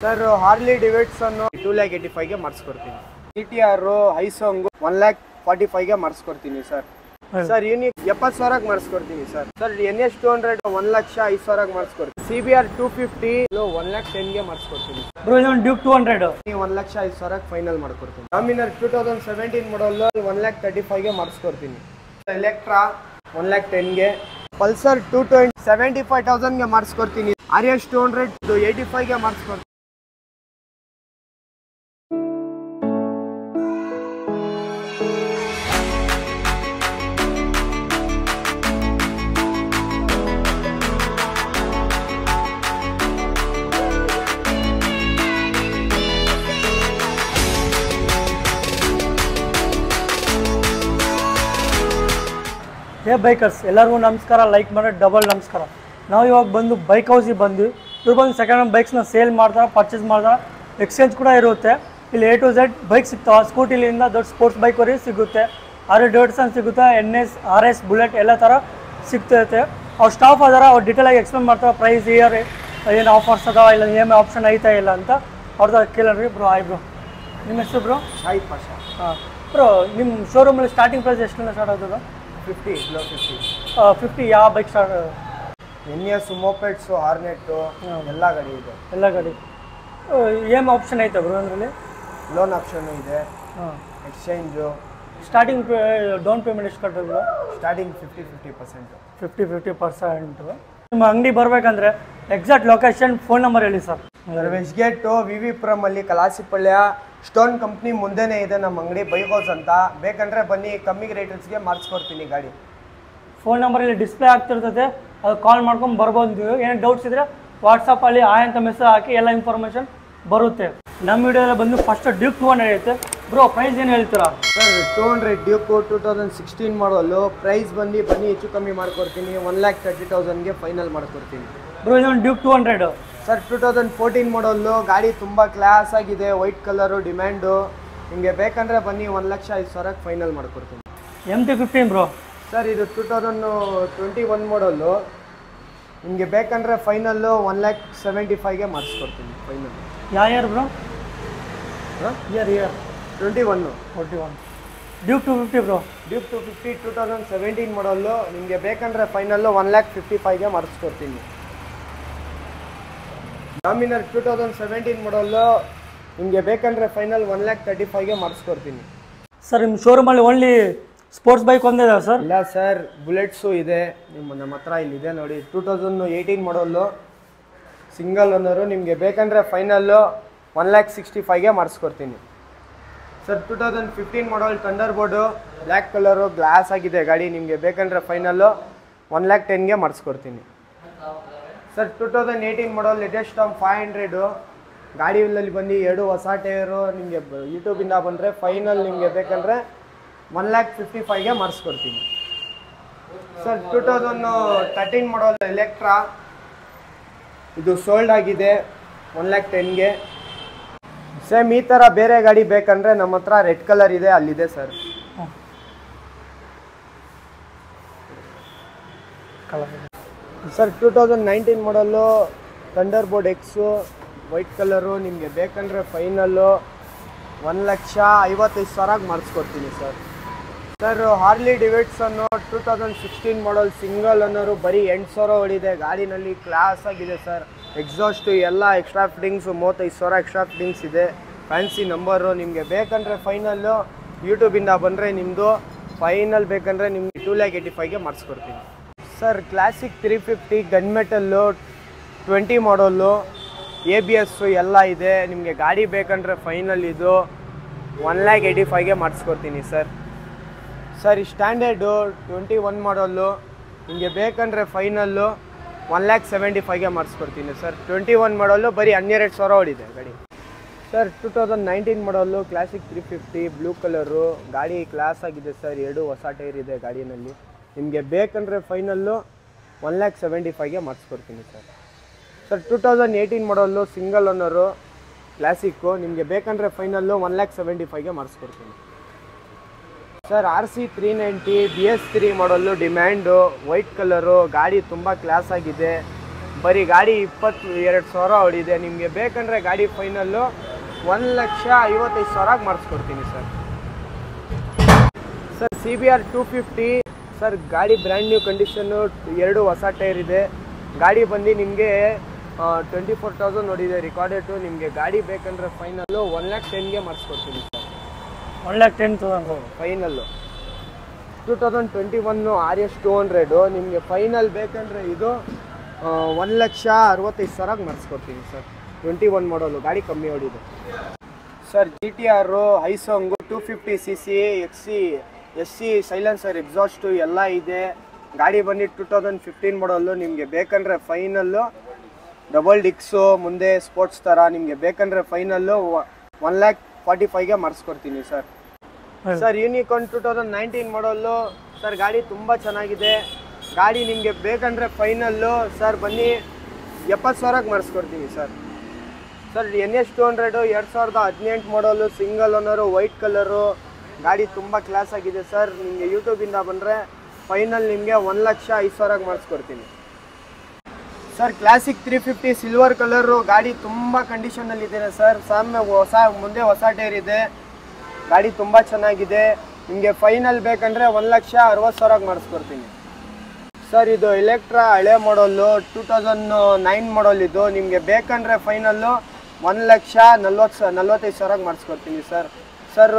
Sir Harley Davidson 2,85,000 ಗೆ ಮಾಡಿಸ್ಕೊಡ್ತೀನಿ. GTR ಐಸಾಂಗ್ 1,45,000 ಗೆ ಮಾಡಿಸ್ಕೊಡ್ತೀನಿ ಸರ್. ಸರ್ ಯೂನಿಕ್ 70,000 ಗೆ ಮಾಡಿಸ್ಕೊಡ್ತೀನಿ ಸರ್. ಸರ್ NS 200 1,05,000 ಗೆ ಮಾಡಿಸ್ಕೊಡ್ತೀನಿ. CBR 250 1,10,000 ಗೆ ಮಾಡಿಸ್ಕೊಡ್ತೀನಿ. ಡ್ಯೂಕ್ 200 1,05,000 ಗೆ ಫೈನಲ್ ಮಾಡ್ಕೊಡ್ತೀನಿ. ಡಾಮಿನರ್ 2017 ಮಾಡಲ್ 1,35,000 ಗೆ ಮಾಡಿಸ್ಕೊಡ್ತೀನಿ. ಎಲೆಕ್ಟ್ರಾ 1,10,000 ಗೆ. ಪಲ್ಸರ್ 220 75,000 ಗೆ ಮಾಡಿಸ್ಕೊಡ್ತೀನಿ. RS 200 85,000 ಗೆ ಮಾಡಿಸ್ಕೊಡ್ತೀನಿ. ಹೇ ಬೈಕರ್ಸ್ ಎಲ್ಲರಿಗೂ ನಮಸ್ಕಾರ. ಲೈಕ್ ಮಾಡಿ ಡಬಲ್ ನಮಸ್ಕಾರ. ನಾವು ಇವಾಗ ಬಂದು ಬೈಕ್ ಹೌಸಿಗೆ ಬಂದ್ವಿ. ಇವ್ರು ಬಂದು ಸೆಕೆಂಡ್ ಹ್ಯಾಂಡ್ ಬೈಕ್ಸ್ನ ಸೇಲ್ ಮಾಡ್ತಾರೆ, ಪರ್ಚೇಸ್ ಮಾಡ್ತಾರೆ, ಎಕ್ಸ್ಚೇಂಜ್ ಕೂಡ ಇರುತ್ತೆ. ಇಲ್ಲಿ A to Z ಬೈಕ್ ಸಿಗ್ತಾವೆ. ಸ್ಕೂಟಿಲಿಂದ ದೊಡ್ಡ ಸ್ಪೋರ್ಟ್ಸ್ ಬೈಕ್ವರೆಗೆ ಸಿಗುತ್ತೆ. RS ಡೇವಿಡ್ಸನ್ ಸಿಗುತ್ತೆ, NS RS ಬುಲೆಟ್ ಎಲ್ಲ ಥರ ಸಿಗ್ತೈತೆ. ಅವ್ರು ಸ್ಟಾಫ್ ಅದಾರ, ಅವ್ರು ಡೀಟೇಲಾಗಿ ಎಕ್ಸ್ಪ್ಲೇನ್ ಮಾಡ್ತಾರೆ. ಪ್ರೈಸ್ ಇಯರ್ ಏನು ಆಫರ್ಸ್ ಅದಾವ, ಇಲ್ಲ EMI ಆಪ್ಷನ್ ಐತಾ ಇಲ್ಲ ಅಂತ ಅವ್ರದ್ದು ಕೇಳೋರಿ. ಬ್ರೋ ಆಯ್ ಬ್ರೋ, ನಿಮ್ಮ ಹೆಸರು ಬ್ರೋ? ಶಾಹಿದ್ ಪಾಷಾ. ಹಾಂ ಬ್ರೋ, ನಿಮ್ಮ ಶೋರೂಮಲ್ಲಿ ಸ್ಟಾರ್ಟಿಂಗ್ ಪ್ರೈಸ್ ಎಷ್ಟರಿಂದ ಸ್ಟಾರ್ಟ್ ಆಗ್ತದೆ? 50 ಯಾವ ಬೈಕ್ ಸ್ಟಾರ್ಟ್? NS ಮೋಪೆಡ್ಸು, ಹಾರ್ನೆಟ್ಟು ಎಲ್ಲ ಗಾಡಿ ಇದೆ. ಎಲ್ಲ ಗಾಡಿ EMI ಆಪ್ಷನ್ ಐತೆ ಬ್ರೋ ಅದರಲ್ಲಿ? ಲೋನ್ ಆಪ್ಷನ್ ಇದೆ. ಹಾಂ, ಎಕ್ಸ್ಚೇಂಜು. ಸ್ಟಾರ್ಟಿಂಗ್ ಡೌನ್ ಪೇಮೆಂಟ್ ಎಷ್ಟು ಕಟ್ಟಬೇಕು ಬ್ರೋ? ಸ್ಟಾರ್ಟಿಂಗ್ 50% 50%. ನಿಮ್ಮ ಅಂಗಡಿ ಬರಬೇಕಂದ್ರೆ ಎಕ್ಸಾಕ್ಟ್ ಲೊಕೇಶನ್, ಫೋನ್ ನಂಬರ್ ಹೇಳಿ ಸರ್. ವೆಸ್ಟ್ ಗೇಟು VV ಅಲ್ಲಿ ಕಲಾಸಿಪಳ್ಯ ಸ್ಟೋನ್ ಕಂಪ್ನಿ ಮುಂದೆನೇ ಇದೆ ನಮ್ಮ ಅಂಗಡಿ, ಬೈಕ್ ಹೌಸ್ ಅಂತ. ಬೇಕಂದ್ರೆ ಬನ್ನಿ, ಕಮ್ಮಿ ರೇಟಲ್ಸ್ಗೆ ಮಾಡಿಸ್ಕೊಡ್ತೀನಿ ಗಾಡಿ. ಫೋನ್ ನಂಬರ್ ಇಲ್ಲಿ ಡಿಸ್ಪ್ಲೇ ಆಗ್ತಿರ್ತದೆ, ಅದು ಕಾಲ್ ಮಾಡ್ಕೊಂಡು ಬರ್ಬೋದು. ಏನು ಡೌಟ್ಸ್ ಇದ್ದರೆ ವಾಟ್ಸಪ್ಪಲ್ಲಿ ಆಯ್ ಅಂತ ಮೆಸೇಜ್ ಹಾಕಿ ಎಲ್ಲ ಇನ್ಫಾರ್ಮೇಷನ್ ಬರುತ್ತೆ. ನಮ್ಮ ವಿಡಿಯೋದಲ್ಲಿ ಬಂದು ಫಸ್ಟ್ ಡ್ಯೂಕ್ 200 ಐತೆ ಬ್ರೋ. ಪ್ರೈಸ್ ಏನು ಹೇಳ್ತೀರಾ ಸರ್? 200 ಡ್ಯೂಕ್ 2016 ಮಾಡಲು. ಪ್ರೈಸ್ ಬನ್ನಿ ಹೆಚ್ಚು ಕಮ್ಮಿ ಮಾಡ್ಕೊಡ್ತೀನಿ. 1,30,000 ಗೆ ಫೈನಲ್ ಮಾಡ್ಕೊಡ್ತೀನಿ ಬ್ರೋ. ಇದೊಂದು ಡ್ಯೂಕ್ 200 ಸರ್ 2014 ಮಾಡಲ್ಲು. ಗಾಡಿ ತುಂಬ ಕ್ಲಾಸ್ ಆಗಿದೆ, ವೈಟ್ ಕಲರು, ಡಿಮ್ಯಾಂಡು. ನಿಮಗೆ ಬೇಕಂದರೆ ಬನ್ನಿ, 1,05,000 ಫೈನಲ್ ಮಾಡ್ಕೊಡ್ತೀನಿ. MT-15 bro. ಸರ್ ಇದು 2021 ಮಾಡಲ್ಲು. ನಿಮಗೆ ಬೇಕಂದರೆ ಫೈನಲ್ಲು 1,75,000 ಗೆ ಮಾಡಿಸ್ಕೊಡ್ತೀನಿ ಫೈನಲ್. ಯಾವ year bro? Year 21. Duke 250 bro. Duke 250 2017 ಮಾಡಲ್ಲು. ನಿಮಗೆ ಬೇಕಂದರೆ ಫೈನಲ್ಲು 1,55,000 ಗೆ ಮಾಡಿಸ್ಕೊಡ್ತೀನಿ. ಡಾಮಿನರ್ 2017 ಮಾಡಲ್ಲು. ನಿಮಗೆ ಬೇಕಂದರೆ ಫೈನಲ್ 1,35,000 ಗೆ ಮಾಡಿಸ್ಕೊಡ್ತೀನಿ. ಸರ್ ನಿಮ್ಮ ಶೋರೂಮಲ್ಲಿ ಓನ್ಲಿ ಸ್ಪೋರ್ಟ್ಸ್ ಬೈಕ್ ಒಂದೇ ಇದೆ ಸರ್? ಇಲ್ಲ ಸರ್, ಬುಲೆಟ್ಸು ಇದೆ ನಮ್ಮ ಹತ್ರ. ಇಲ್ಲಿದೆ ನೋಡಿ, 2018 ಮಾಡಲ್ಲು, ಸಿಂಗಲ್ ಓನರು. ನಿಮಗೆ ಬೇಕಂದರೆ ಫೈನಲ್ಲು 1,65,000 ಗೆ ಮಾಡಿಸ್ಕೊಡ್ತೀನಿ. Sir 2015 model Thunderbird, black colour, class ಆಗಿದೆ ಗಾಡಿ. ನಿಮಗೆ ಬೇಕಂದರೆ ಫೈನಲ್ಲು 1,10,000 ಗೆ ಮಾಡಿಸ್ಕೊಡ್ತೀನಿ. ಸರ್ 2018 ಮಾಡಲ್ ಲೇಟೆಸ್ಟ್ 500 ಗಾಡಿಯಲ್ಲಿ ಬಂದು 2 ಹೊಸ ಟೈರು. ನಿಮಗೆ ಯೂಟ್ಯೂಬಿಂದ ಬಂದರೆ ಫೈನಲ್ ನಿಮಗೆ ಬೇಕಂದರೆ 1,55,000 ಗೆ ಮಾಡಿಸ್ಕೊಡ್ತೀನಿ. ಸರ್ 2013 ಮಾಡಲ್ ಎಲೆಕ್ಟ್ರಾ, ಇದು ಸೋಲ್ಡ್ ಆಗಿದೆ 1,10,000 ಗೆ. ಸೇಮ್ ಈ ಥರ ಬೇರೆ ಗಾಡಿ ಬೇಕಂದರೆ ನಮ್ಮ ಹತ್ರ ರೆಡ್ ಕಲರ್ ಇದೆ, ಅಲ್ಲಿದೆ sir. Sir 2019 model Thunderbird X, white colour. ನಿಮಗೆ ಬೇಕಂದರೆ ಫೈನಲ್ಲು 1,55,000 ಮಾಡಿಸ್ಕೊಡ್ತೀನಿ sir. Sir Harley Davidson 2016 model, single owner, ಬರೀ 8,000 ಹೊಡಿದೆ. ಗಾಡಿನಲ್ಲಿ ಕ್ಲಾಸ್ ಆಗಿದೆ ಸರ್. ಎಕ್ಸಾಸ್ಟು ಎಲ್ಲ ಎಕ್ಸ್ಟ್ರಾ ಫಿಟ್ಟಿಂಗ್ಸು, 35,000 ಎಕ್ಸ್ಟ್ರಾ ಫಿಟ್ಟಿಂಗ್ಸ್ ಇದೆ. Fancy number. ನಿಮಗೆ ಬೇಕಂದರೆ ಫೈನಲ್ಲು ಯೂಟ್ಯೂಬಿಂದ ಬಂದರೆ ನಿಮ್ಮದು ಫೈನಲ್ ಬೇಕಂದರೆ ನಿಮಗೆ 2,85,000 ಗೆ ಮಾಡಿಸ್ಕೊಡ್ತೀನಿ. Sir classic 350 gun metal 20 model, ABS ಎಲ್ಲ ಇದೆ. ನಿಮಗೆ ಗಾಡಿ ಬೇಕಂದರೆ ಫೈನಲ್ ಇದು 1,85,000 ಗೆ ಮಾಡಿಸ್ಕೊಡ್ತೀನಿ ಸರ್. ಸರ್ ಈ ಸ್ಟ್ಯಾಂಡರ್ಡು 21 ಮಾಡಲ್ಲು. ನಿಮಗೆ ಬೇಕಂದರೆ ಫೈನಲ್ಲು 1,75,000 ಗೆ ಮಾಡಿಸ್ಕೊಡ್ತೀನಿ ಸರ್. 21 ಮಾಡಲ್ಲು, ಬರೀ 12,000 ಹೊಡಿದೆ ಗಾಡಿ. Sir 2019 model, classic 350 blue colour. ಗಾಡಿ ಕ್ಲಾಸ್ ಆಗಿದೆ ಸರ್. 2 ಹೊಸ ಟೈರ್ ಇದೆ ಗಾಡಿನಲ್ಲಿ. ನಿಮಗೆ ಬೇಕಂದರೆ ಫೈನಲ್ಲು 1,75,000 ಗೆ ಮಾಡಿಸ್ಕೊಡ್ತೀನಿ sir. Sir 2018 model, single owner, classic. ನಿಮಗೆ ಬೇಕಂದರೆ ಫೈನಲ್ಲು 1,75,000 ಗೆ ಮಾಡಿಸ್ಕೊಡ್ತೀನಿ. Sir RC 390 BS3 model, demand, white colour. ಗಾಡಿ ತುಂಬ ಕ್ಲಾಸ್ ಆಗಿದೆ. ಬರೀ ಗಾಡಿ 22,000 ಹೊಡಿದೆ. ನಿಮಗೆ ಬೇಕಂದರೆ ಗಾಡಿ ಫೈನಲ್ಲು 1,55,000 ಮಾಡಿಸ್ಕೊಡ್ತೀನಿ ಸರ್. ಸರ್ CBR 250 ಸರ್, ಗಾಡಿ ಬ್ರ್ಯಾಂಡ್ ನ್ಯೂ ಕಂಡೀಷನ್ನು, 2 ಹೊಸ ಟೈರ್ ಇದೆ. ಗಾಡಿ ಬಂದು ನಿಮಗೆ 24,000 ನೋಡಿದೆ ರಿಕಾರ್ಡೆಡು. ನಿಮಗೆ ಗಾಡಿ ಬೇಕಂದರೆ ಫೈನಲ್ಲು 1,10,000ಗೆ ಮಾಡಿಸ್ಕೊಡ್ತೀನಿ ಸರ್. 1,10,000 ಫೈನಲ್ಲು 2021 RS 200 ನಿಮಗೆ ಫೈನಲ್ ಬೇಕಂದರೆ ಇದು 1,65,000 ಮಾಡಿಸ್ಕೊಡ್ತೀನಿ ಸರ್. 21 ಮಾಡಲು ಗಾಡಿ ಕಮ್ಮಿ ಹೊಡಿದೆ ಸರ್. GTR ಐಸೋಂಗು 250cc SC ಸೈಲೆನ್ಸರ್ ಎಕ್ಸಾಸ್ಟು ಎಲ್ಲ ಇದೆ. ಗಾಡಿ ಬಂದು 2015 ಮಾಡಲು. ನಿಮಗೆ ಬೇಕಂದರೆ ಫೈನಲ್ಲು ಡಬಲ್ ಡಿಕ್ಸು ಮುಂದೆ ಸ್ಪೋರ್ಟ್ಸ್ ಥರ. ನಿಮಗೆ ಬೇಕಂದರೆ ಫೈನಲ್ಲು 1,45,000ಗೆ ಮಾಡಿಸ್ಕೊಡ್ತೀನಿ ಸರ್. ಸರ್ ಯೂನಿಕಾರ್ನ್ 2019 ಮಾಡಲು ಸರ್, ಗಾಡಿ ತುಂಬ ಚೆನ್ನಾಗಿದೆ. ಗಾಡಿ ನಿಮಗೆ ಬೇಕಂದರೆ ಫೈನಲ್ಲು ಸರ್ ಬನ್ನಿ 70,000ಗೆ ಮಾಡಿಸ್ಕೊಡ್ತೀನಿ ಸರ್. ಸರ್ NS 200 2018 ಮಾಡಲು, ಸಿಂಗಲ್ ಓನರು, ವೈಟ್ ಕಲರು. ಗಾಡಿ ತುಂಬ ಕ್ಲಾಸ್ ಆಗಿದೆ ಸರ್. ನಿಮಗೆ ಯೂಟ್ಯೂಬಿಂದ ಬಂದರೆ ಫೈನಲ್ ನಿಮಗೆ 1,05,000ಗೆ ಮಾಡಿಸ್ಕೊಡ್ತೀನಿ ಸರ್. Classic 350 silver colour. ಗಾಡಿ ತುಂಬ ಕಂಡೀಷನಲ್ಲಿದೆ ಸರ್. ಮುಂದೆ ಹೊಸ ಟೈರ್ ಇದೆ. ಗಾಡಿ ತುಂಬ ಚೆನ್ನಾಗಿದೆ. ನಿಮಗೆ ಫೈನಲ್ ಬೇಕಂದರೆ 1,60,000ಗೆ ಮಾಡಿಸ್ಕೊಡ್ತೀನಿ ಸರ್. ಇದು ಎಲೆಕ್ಟ್ರಾ ಹಳೆ ಮಾಡಲ್ಲು, 2009 ಮಾಡಲ್ ಇದು. ನಿಮಗೆ ಬೇಕಂದರೆ ಫೈನಲ್ಲು 1,45,000ಗೆ ಮಾಡಿಸ್ಕೊಡ್ತೀನಿ ಸರ್. ಸರ್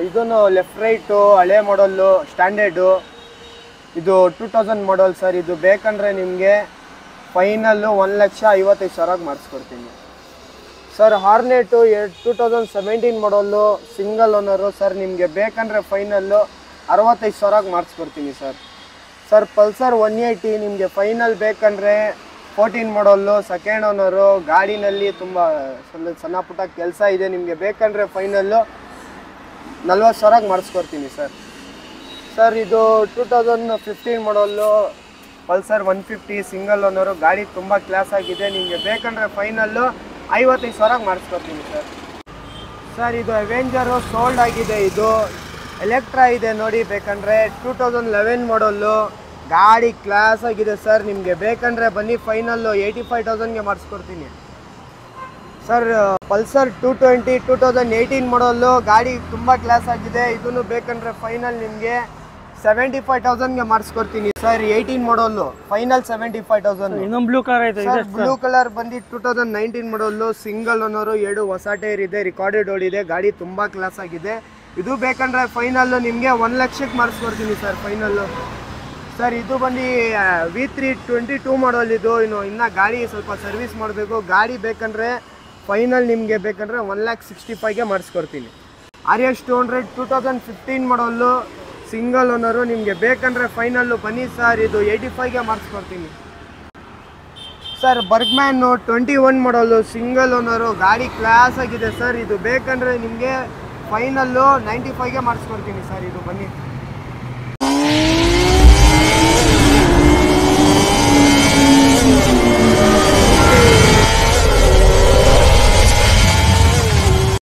ಇದನ್ನು ಲೆಫ್ಟ್ ರೈಟು ಹಳೆ ಮಾಡಲ್ಲು, ಸ್ಟ್ಯಾಂಡರ್ಡು. ಇದು 2000 ಮಾಡಲ್ ಸರ್. ಇದು ಬೇಕಂದರೆ ನಿಮಗೆ ಫೈನಲ್ಲು 1,55,000ಗೆ ಮಾಡಿಸ್ಕೊಡ್ತೀನಿ sir. Hornet 2017 model, single owner sir. ನಿಮಗೆ ಬೇಕಂದರೆ ಫೈನಲ್ಲು 65,000ಗೆ ಮಾಡಿಸ್ಕೊಡ್ತೀನಿ ಸರ್. ಸರ್ ಪಲ್ಸರ್ 180 ನಿಮಗೆ ಫೈನಲ್ ಬೇಕಂದರೆ 14 ಮಾಡಲ್ಲು, ಸೆಕೆಂಡ್ ಓನರು. ಗಾಡಿನಲ್ಲಿ ತುಂಬ ಸಣ್ಣ ಪುಟ್ಟ ಕೆಲಸ ಇದೆ. ನಿಮಗೆ ಬೇಕಂದರೆ ಫೈನಲ್ಲು 40,000ಗೆ ಮಾಡಿಸ್ಕೊಡ್ತೀನಿ ಸರ್. ಸರ್ ಇದು 2015 ಮಾಡಲ್ಲು, ಪಲ್ಸರ್ 150 ಸಿಂಗಲ್ ಓನರು. ಗಾಡಿ ತುಂಬ ಕ್ಲಾಸ್ ಆಗಿದೆ. ನಿಮಗೆ ಬೇಕಂದರೆ ಫೈನಲ್ಲು 55,000ಗೆ ಮಾಡಿಸ್ಕೊಡ್ತೀನಿ ಸರ್. ಸರ್ ಇದು ಅವೆಂಜರು ಸೋಲ್ಡ್ ಆಗಿದೆ. ಇದು ಎಲೆಕ್ಟ್ರಾ ಇದೆ ನೋಡಿ. ಬೇಕಂದರೆ 2011 ಮಾಡಲ್ಲು. ಗಾಡಿ ಕ್ಲಾಸ್ ಆಗಿದೆ ಸರ್. ನಿಮಗೆ ಬೇಕಂದರೆ ಬನ್ನಿ ಫೈನಲ್ಲು 85,000ಗೆ ಮಾಡಿಸ್ಕೊಡ್ತೀನಿ ಸರ್. ಪಲ್ಸರ್ 220 2018 ಮಾಡಲ್ಲು. ಗಾಡಿ ತುಂಬ ಕ್ಲಾಸ್ ಆಗಿದೆ. ಇದನ್ನು ಬೇಕಂದರೆ ಫೈನಲ್ ನಿಮಗೆ 75,000ಗೆ ಮಾಡಿಸ್ಕೊಡ್ತೀನಿ ಸರ್. 18 ಮಾಡಲ್ಲು, ಫೈನಲ್ 75,000. ಇನ್ನೊಂದು ಬ್ಲೂ ಕಲರ್ ಐತೆ ಸರ್ ಬ್ಲೂ ಕಲರ್ ಬಂದು 2019 ಮಾಡಲ್ಲು, ಸಿಂಗಲ್ ಓನರು, 2 ಹೊಸ ಟೈರ್ ಇದೆ, ರಿಕಾರ್ಡೆಡ್ ಓಡಿದೆ. ಗಾಡಿ ತುಂಬ ಕ್ಲಾಸ್ ಆಗಿದೆ. ಇದು ಬೇಕಂದರೆ ಫೈನಲ್ಲು ನಿಮಗೆ 1,00,000ಕ್ಕೆ ಮಾಡಿಸ್ಕೊಡ್ತೀನಿ ಸರ್ ಫೈನಲ್ಲು. ಸರ್ ಇದು ಬಂದು V3 22 ಮಾಡಲ್. ಇದು ಇನ್ನು ಗಾಡಿ ಸ್ವಲ್ಪ ಸರ್ವಿಸ್ ಮಾಡಬೇಕು. ಗಾಡಿ ಬೇಕಂದರೆ ಫೈನಲ್ ನಿಮಗೆ ಬೇಕಂದರೆ 1,65,000ಗೆ ಮಾಡಿಸ್ಕೊಡ್ತೀನಿ. RS 200 2015 model, single owner. ನಿಮಗೆ ಬೇಕಂದರೆ ಫೈನಲ್ಲು ಬನ್ನಿ ಸರ್. ಇದು 85ಗೆ ಮಾಡಿಸ್ಕೊಡ್ತೀನಿ sir. Burgman 21 model, single owner. ಗಾಡಿ ಕ್ಲಾಸ್ ಆಗಿದೆ ಸರ್. ಇದು ಬೇಕಂದರೆ ನಿಮಗೆ ಫೈನಲ್ಲು 95ಗೆ ಮಾಡಿಸ್ಕೊಡ್ತೀನಿ ಸರ್. ಇದು ಬನ್ನಿ.